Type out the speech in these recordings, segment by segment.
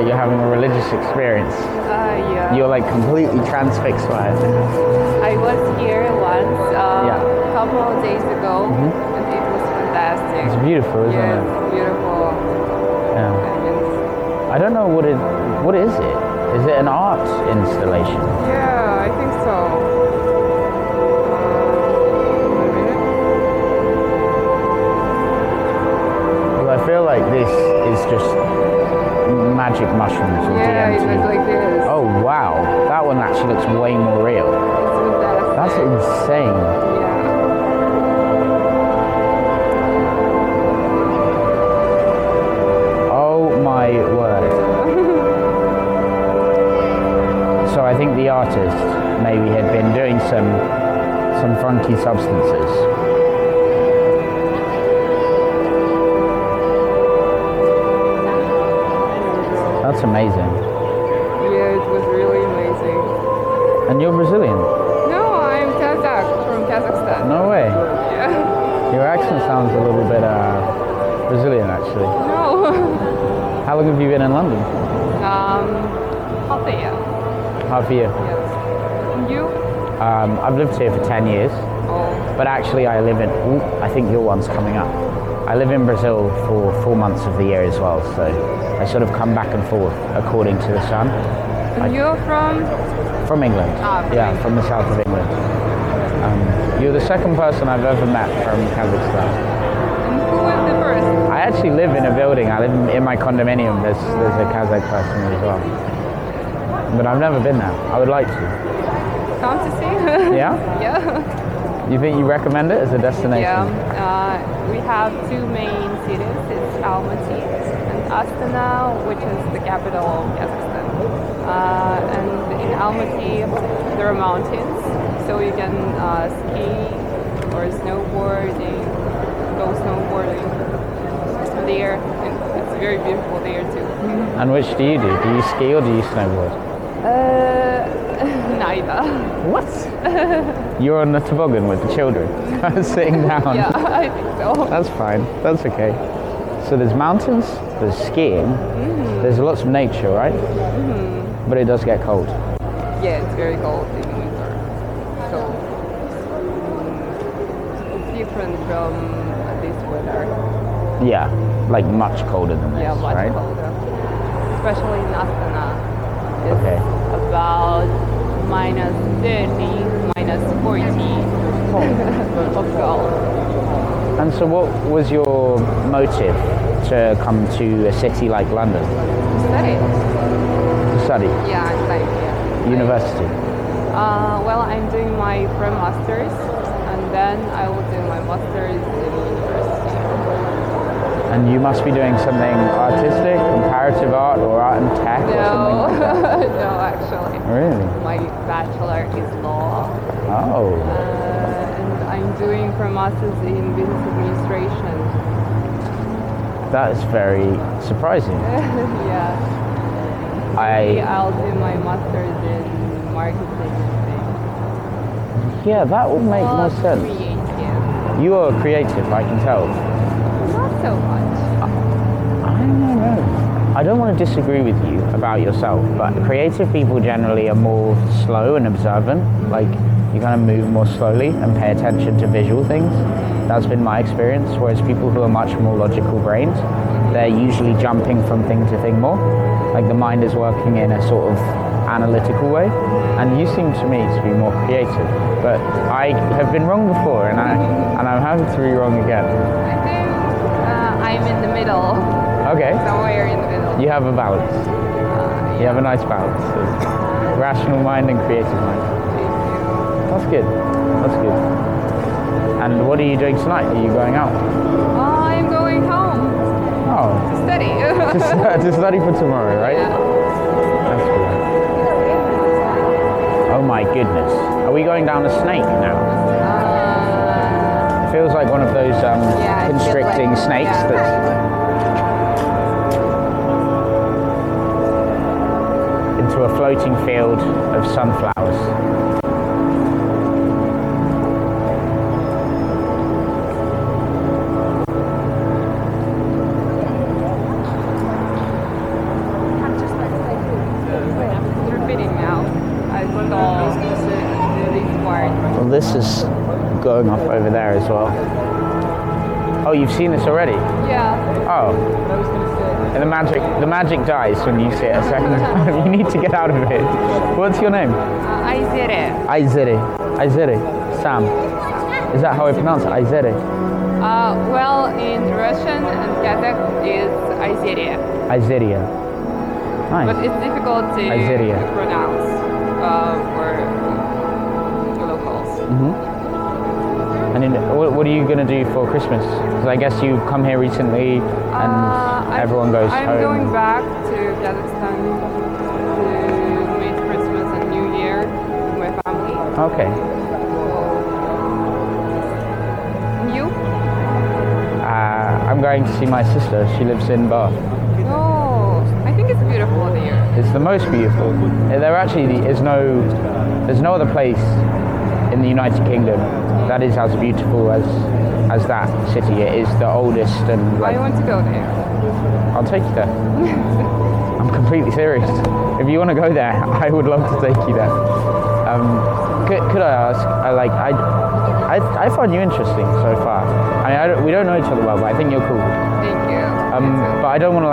like you're having a religious experience. Yeah. You're like completely transfixed by it. I was here once Yeah. a couple of days ago, and it was fantastic. It's beautiful, isn't Yeah, it? it's beautiful. Yeah. And I don't know what is it? Is it an art installation? yeah, I think so. Well, I feel like this is just magic mushrooms or Yeah, DMT. it looks like this. Oh wow, that one actually looks way more real. It's fantastic. That's insane. Yeah. Oh my word. So I think the artist maybe had been doing some funky substances. That's amazing. Yeah, it was really amazing. And you're Brazilian? No, I'm Kazakh from Kazakhstan. No way. Yeah. Your accent sounds a little bit Brazilian actually. No. How long have you been in London? Half a year. Half a year. Yes. And you? I've lived here for 10 years, Oh. but actually I live in, I think your one's coming up. I live in Brazil for 4 months of the year as well, so I sort of come back and forth according to the sun. And you're from? From England. From Yeah, England. from the south of England. You're the second person I've ever met from Kazakhstan. And who was the first? I actually live in a building. I live in my condominium. There's a Kazakh person as well. But I've never been there. I would like to. Come to see? Yeah? Yeah. You think you recommend it as a destination? Yeah. We have two main cities. It's Almaty and Astana, which is the capital of Kazakhstan. And in Almaty, there are mountains, so you can ski or snowboarding, go snowboarding there. And it's very beautiful there too. And which do you do? Do you ski or do you snowboard? Neither. What? You're on the toboggan with the children, sitting down. Yeah, I think so. That's fine. That's okay. So there's mountains, there's skiing, there's lots of nature, right? But it does get cold. Yeah, it's very cold in winter. So it's different from this weather. Yeah, like much colder than this, Yeah, much right? colder. Especially in Astana. It's Okay. about minus 30, minus 40 of cold. And so what was your motive to come to a city like London Study. to study? Yeah, I'm studying here. University? Well, I'm doing my pre-masters, and then I will do my masters in university. And you must be doing something artistic, comparative art, or art and tech, or something No, like that? no, actually. Really? My bachelor is law, Oh. and I'm doing pre-masters in business administration. That is very surprising. Yeah. Maybe I I'll do my master's in marketing and yeah, that would make things. more sense. Creative. You are creative, I can tell. Not so much. I don't know. I don't want to disagree with you about yourself, but creative people generally are more slow and observant. Like you kind of move more slowly and pay attention to visual things. That's been my experience. Whereas people who are much more logical brained, they're usually jumping from thing to thing more. Like the mind is working in a sort of analytical way. And you seem to me to be more creative. But I have been wrong before, and I'm happy to be wrong again. I think I'm in the middle. Okay. Somewhere in the middle. You have a balance. You have a nice balance of rational mind and creative mind. That's good. That's good. And what are you doing tonight? Are you going out? I'm going home Oh, to study. to study for tomorrow, right? Yeah. That's good. Oh my goodness. Are we going down a snake now? It feels like one of those Yeah, it feels constricting like- snakes yeah. that's into a floating field of sunflowers. this is going off over there as well. Oh, you've seen this already? Yeah. Oh. And the magic dies when you see it a second time. You need to get out of it. What's your name? Aizere. Aizere. Sam. Is that how I pronounce it? Aizere. Well, in Russian and Kazakh is Aizere. Aizere. Nice. But it's difficult to pronounce for locals. And then, what are you going to do for Christmas? Because I guess you come here recently and everyone goes home. I'm going back to Kazakhstan to meet Christmas and New Year with my family. Okay. And you? I'm going to see my sister. She lives in Bath. Oh, I think it's beautiful here. It's the most beautiful. There actually is there's no other place in the United Kingdom that is as beautiful as that city. It is the oldest and I want to go there. I'll take you there. I'm completely serious. If you want to go there, I would love to take you there. Could I ask? I find you interesting so far. We don't know each other well, but I think you're cool. Thank you. But I don't want to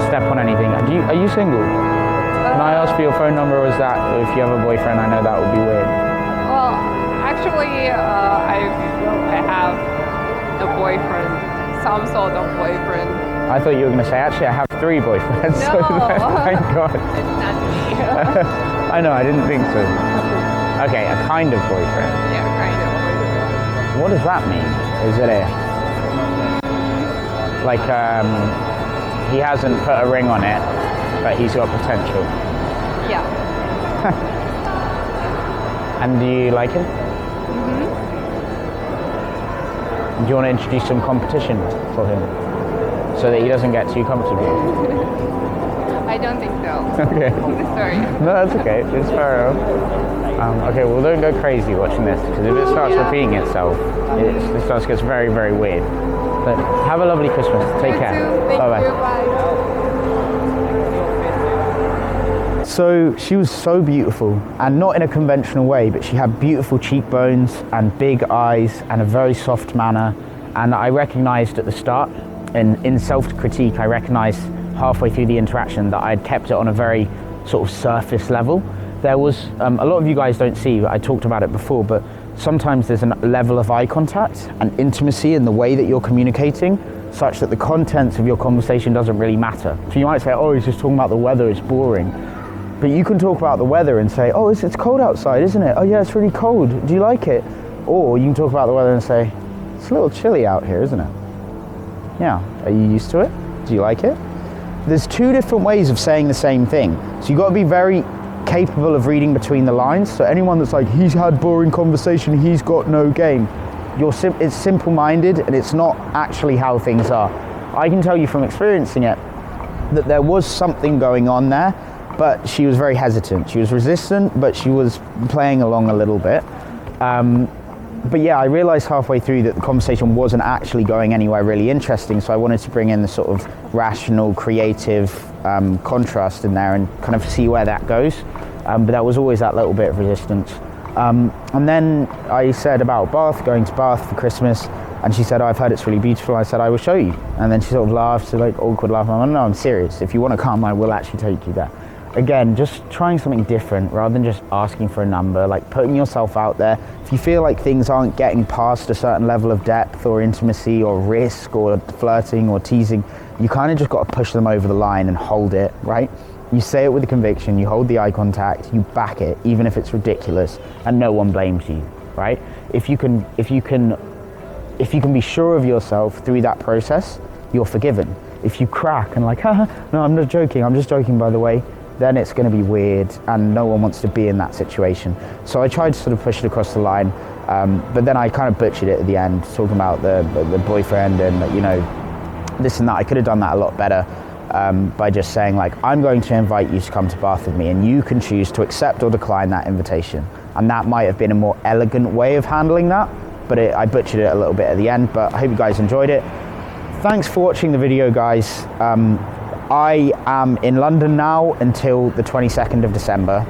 step on anything. Are you single? Can I ask for your phone number, or is that if you have a boyfriend? I know that would be weird. Well, actually, I have a boyfriend, some sort of boyfriend. I thought you were going to say, actually, I have 3 boyfriends. No. So thank God. It's not me. I know, I didn't think so. Okay, a kind of boyfriend. Yeah, kind of boyfriend. What does that mean? Is it he hasn't put a ring on it, but he's got potential? Yeah. And do you like him? Do you want to introduce some competition for him so that he doesn't get too comfortable? I don't think so. Okay. Sorry. No, that's okay. It's fair enough. Okay, well, don't go crazy watching this, because if it starts repeating itself, it starts to get very, very weird. But have a lovely Christmas. Take care. Bye-bye. So she was so beautiful, and not in a conventional way, but she had beautiful cheekbones and big eyes and a very soft manner. And I recognized at the start, in self-critique, I recognized halfway through the interaction that I had kept it on a very sort of surface level. There was, a lot of you guys don't see, I talked about it before, but sometimes there's a level of eye contact and intimacy in the way that you're communicating, such that the contents of your conversation doesn't really matter. So you might say, oh, he's just talking about the weather, it's boring. But you can talk about the weather and say, oh, it's cold outside, isn't it? Oh yeah, it's really cold, do you like it? Or you can talk about the weather and say, it's a little chilly out here, isn't it? Yeah, are you used to it? Do you like it? There's 2 different ways of saying the same thing. So you've got to be very capable of reading between the lines. So anyone that's like, he's had boring conversation, he's got no game, it's simple-minded and it's not actually how things are. I can tell you from experiencing it that there was something going on there, but she was very hesitant. She was resistant, but she was playing along a little bit. But yeah, I realized halfway through that the conversation wasn't actually going anywhere really interesting, so I wanted to bring in the sort of rational, creative contrast in there and kind of see where that goes. But there was always that little bit of resistance. And then I said about Bath, going to Bath for Christmas, and she said, oh, I've heard it's really beautiful. I said, I will show you. And then she sort of laughed, so like awkward laugh. I'm like, no, I'm serious. If you want to come, I will actually take you there. Again, just trying something different rather than just asking for a number, like putting yourself out there. If you feel like things aren't getting past a certain level of depth or intimacy or risk or flirting or teasing, you kind of just got to push them over the line and hold it, right? You say it with a conviction, you hold the eye contact, you back it, even if it's ridiculous, and no one blames you, right? If you can be sure of yourself through that process, you're forgiven. If you crack and like, haha, no, I'm not joking, I'm just joking by the way, then it's going to be weird and no one wants to be in that situation. So I tried to sort of push it across the line, but then I kind of butchered it at the end, talking about the boyfriend and, you know, this and that. I could have done that a lot better by just saying like, I'm going to invite you to come to Bath with me and you can choose to accept or decline that invitation. And that might have been a more elegant way of handling that, but I butchered it a little bit at the end, but I hope you guys enjoyed it. Thanks for watching the video, guys. I am in London now until the 22nd of December,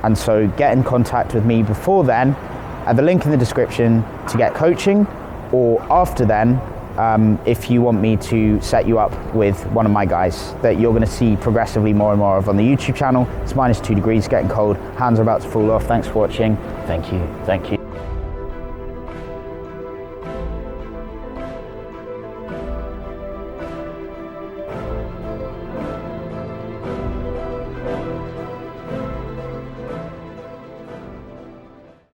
and so get in contact with me before then at the link in the description to get coaching, or after then, if you want me to set you up with one of my guys that you're going to see progressively more and more of on the YouTube channel. It's -2 degrees, getting cold, hands are about to fall off. Thanks for watching. Thank you.